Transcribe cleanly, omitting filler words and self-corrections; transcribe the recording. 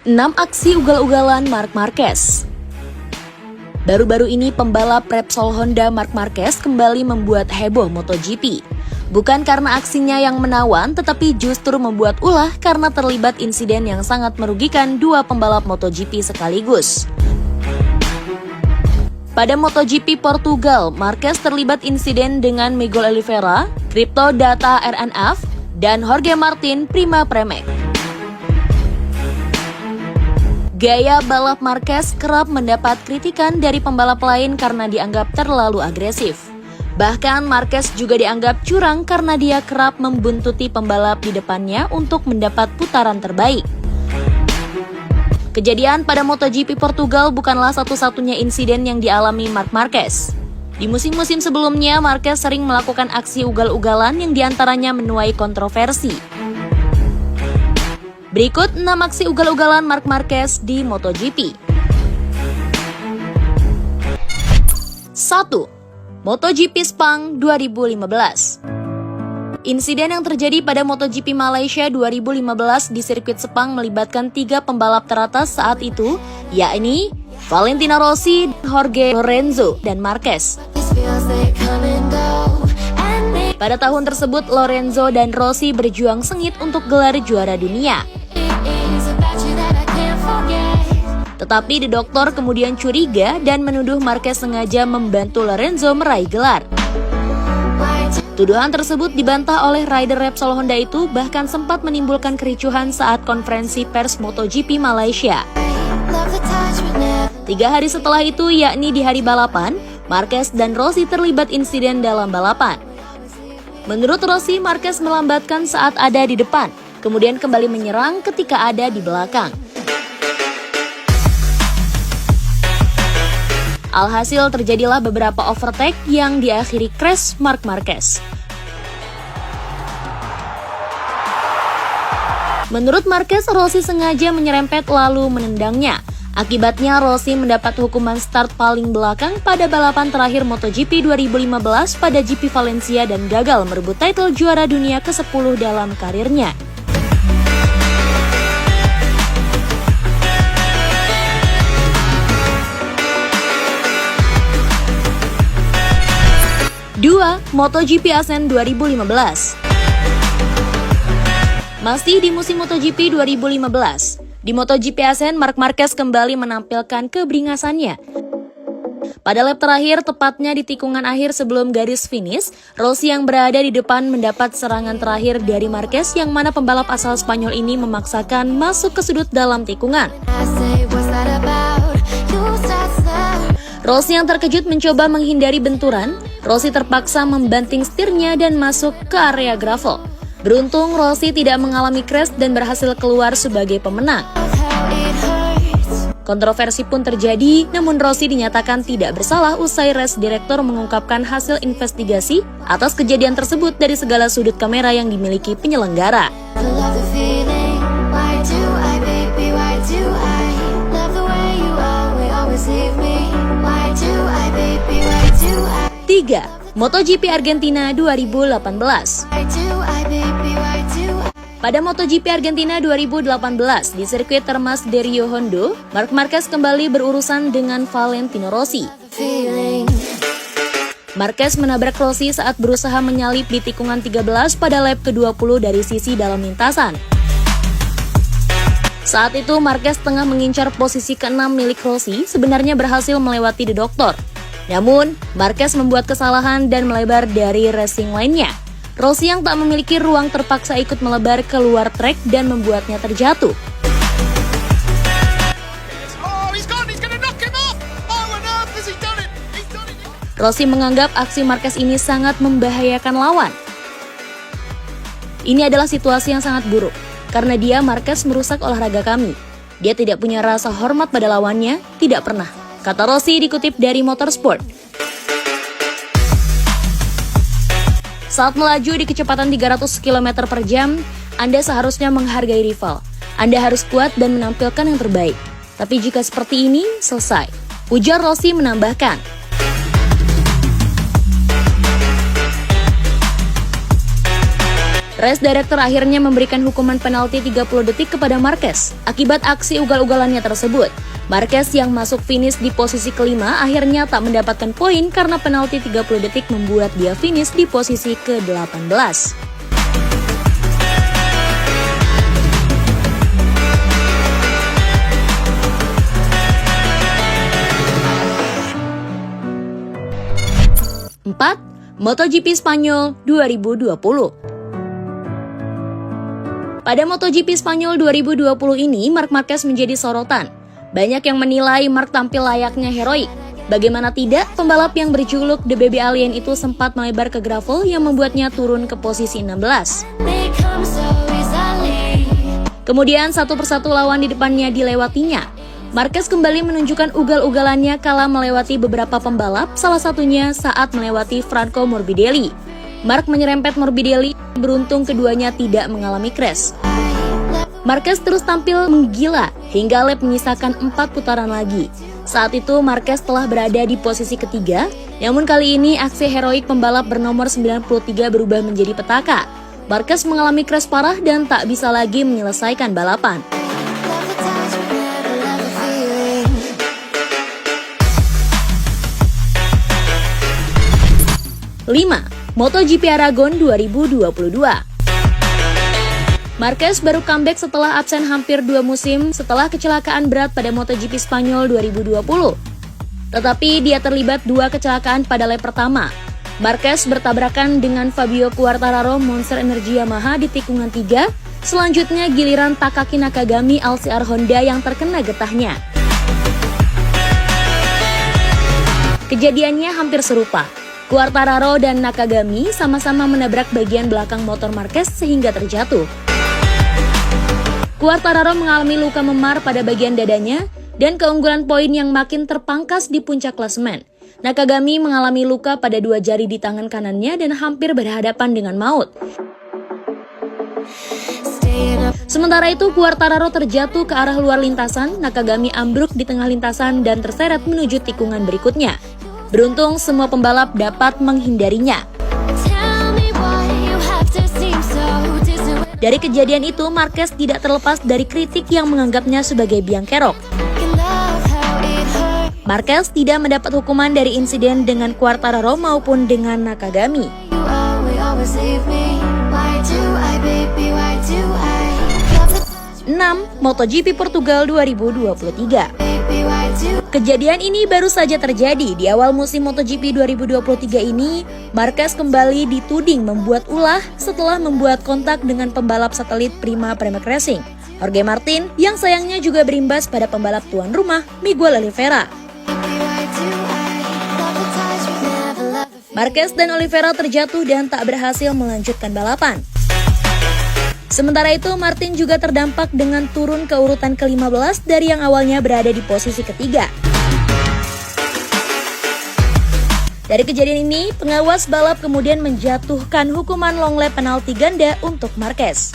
6 aksi ugal-ugalan Marc Marquez. Baru-baru ini pembalap Repsol Honda Marc Marquez kembali membuat heboh MotoGP. Bukan karena aksinya yang menawan, tetapi justru membuat ulah karena terlibat insiden yang sangat merugikan dua pembalap MotoGP sekaligus. Pada MotoGP Portugal, Marquez terlibat insiden dengan Miguel Oliveira, Crypto Data RNF, dan Jorge Martin Prima Pramac. Gaya balap Marquez kerap mendapat kritikan dari pembalap lain karena dianggap terlalu agresif. Bahkan Marquez juga dianggap curang karena dia kerap membuntuti pembalap di depannya untuk mendapat putaran terbaik. Kejadian pada MotoGP Portugal bukanlah satu-satunya insiden yang dialami Marc Marquez. Di musim-musim sebelumnya, Marquez sering melakukan aksi ugal-ugalan yang diantaranya menuai kontroversi. Berikut 6 aksi ugal-ugalan Marc Marquez di MotoGP. 1. MotoGP Sepang 2015. Insiden yang terjadi pada MotoGP Malaysia 2015 di sirkuit Sepang melibatkan 3 pembalap teratas saat itu, yakni Valentino Rossi, Jorge Lorenzo, dan Marquez. Pada tahun tersebut, Lorenzo dan Rossi berjuang sengit untuk gelar juara dunia. Tetapi The Doctor kemudian curiga dan menuduh Marquez sengaja membantu Lorenzo meraih gelar. Tuduhan tersebut dibantah oleh rider Repsol Honda itu, bahkan sempat menimbulkan kericuhan saat konferensi pers MotoGP Malaysia. 3 hari setelah itu, yakni di hari balapan, Marquez dan Rossi terlibat insiden dalam balapan. Menurut Rossi, Marquez melambatkan saat ada di depan, kemudian kembali menyerang ketika ada di belakang. Alhasil terjadilah beberapa overtake yang diakhiri crash Marc Marquez. Menurut Marquez, Rossi sengaja menyerempet lalu menendangnya. Akibatnya Rossi mendapat hukuman start paling belakang pada balapan terakhir MotoGP 2015 pada GP Valencia dan gagal merebut title juara dunia ke-10 dalam karirnya. MotoGP Asen 2015. Masih di musim MotoGP 2015, di MotoGP Asen Marc Marquez kembali menampilkan keberingasannya. Pada lap terakhir, tepatnya di tikungan akhir sebelum garis finish, Rossi yang berada di depan mendapat serangan terakhir dari Marquez yang mana pembalap asal Spanyol ini memaksakan masuk ke sudut dalam tikungan. Rossi yang terkejut mencoba menghindari benturan. Rossi terpaksa membanting setirnya dan masuk ke area gravel. Beruntung Rossi tidak mengalami crash dan berhasil keluar sebagai pemenang. Kontroversi pun terjadi, namun Rossi dinyatakan tidak bersalah usai race director mengungkapkan hasil investigasi atas kejadian tersebut dari segala sudut kamera yang dimiliki penyelenggara. 3. MotoGP Argentina 2018. Pada MotoGP Argentina 2018 di sirkuit Termas de Rio Hondo, Marc Marquez kembali berurusan dengan Valentino Rossi. Marquez menabrak Rossi saat berusaha menyalip di tikungan 13 pada lap ke-20 dari sisi dalam lintasan. Saat itu Marquez tengah mengincar posisi ke-6 milik Rossi, sebenarnya berhasil melewati The Doctor. Namun, Marquez membuat kesalahan dan melebar dari racing lainnya. Rossi yang tak memiliki ruang terpaksa ikut melebar keluar trek dan membuatnya terjatuh. Rossi menganggap aksi Marquez ini sangat membahayakan lawan. Ini adalah situasi yang sangat buruk, karena dia Marquez merusak olahraga kami. Dia tidak punya rasa hormat pada lawannya, tidak pernah, kata Rossi dikutip dari Motorsport. Saat melaju di kecepatan 300 km per jam, Anda seharusnya menghargai rival. Anda harus kuat dan menampilkan yang terbaik. Tapi jika seperti ini, selesai, ujar Rossi menambahkan. Race Director akhirnya memberikan hukuman penalti 30 detik kepada Marquez. Akibat aksi ugal-ugalannya tersebut, Marquez yang masuk finish di posisi kelima akhirnya tak mendapatkan poin karena penalti 30 detik membuat dia finish di posisi ke-18. 4. MotoGP Spanyol 2020. Pada MotoGP Spanyol 2020 ini, Marc Marquez menjadi sorotan. Banyak yang menilai Marc tampil layaknya heroik. Bagaimana tidak, pembalap yang berjuluk The Baby Alien itu sempat melebar ke gravel yang membuatnya turun ke posisi 16. Kemudian satu persatu lawan di depannya dilewatinya. Marquez kembali menunjukkan ugal-ugalannya kala melewati beberapa pembalap, salah satunya saat melewati Franco Morbidelli. Marc menyerempet Morbidelli, beruntung keduanya tidak mengalami crash. Marquez terus tampil menggila hingga lap menyisakan 4 putaran lagi. Saat itu Marquez telah berada di posisi ketiga, namun kali ini aksi heroik pembalap bernomor 93 berubah menjadi petaka. Marquez mengalami crash parah dan tak bisa lagi menyelesaikan balapan. 5. MotoGP Aragon 2022. Marquez baru comeback setelah absen hampir 2 musim setelah kecelakaan berat pada MotoGP Spanyol 2020. Tetapi dia terlibat 2 kecelakaan pada lap pertama. Marquez bertabrakan dengan Fabio Quartararo Monster Energy Yamaha di tikungan 3. Selanjutnya giliran Takaki Nakagami LCR Honda yang terkena getahnya. Kejadiannya hampir serupa. Quartararo dan Nakagami sama-sama menabrak bagian belakang motor Marquez sehingga terjatuh. Quartararo mengalami luka memar pada bagian dadanya dan keunggulan poin yang makin terpangkas di puncak klasemen. Nakagami mengalami luka pada 2 jari di tangan kanannya dan hampir berhadapan dengan maut. Sementara itu, Quartararo terjatuh ke arah luar lintasan, Nakagami ambruk di tengah lintasan dan terseret menuju tikungan berikutnya. Beruntung semua pembalap dapat menghindarinya. Dari kejadian itu, Marquez tidak terlepas dari kritik yang menganggapnya sebagai biang kerok. Marquez tidak mendapat hukuman dari insiden dengan Quartararo maupun dengan Nakagami. 6. MotoGP Portugal 2023. Kejadian ini baru saja terjadi di awal musim MotoGP 2023 ini. Marquez kembali dituding membuat ulah setelah membuat kontak dengan pembalap satelit Prima Pramac Racing, Jorge Martin, yang sayangnya juga berimbas pada pembalap tuan rumah Miguel Oliveira. Marquez dan Oliveira terjatuh dan tak berhasil melanjutkan balapan. Sementara itu, Martin juga terdampak dengan turun ke urutan ke-15 dari yang awalnya berada di posisi ketiga. Dari kejadian ini, pengawas balap kemudian menjatuhkan hukuman long lap penalti ganda untuk Marquez.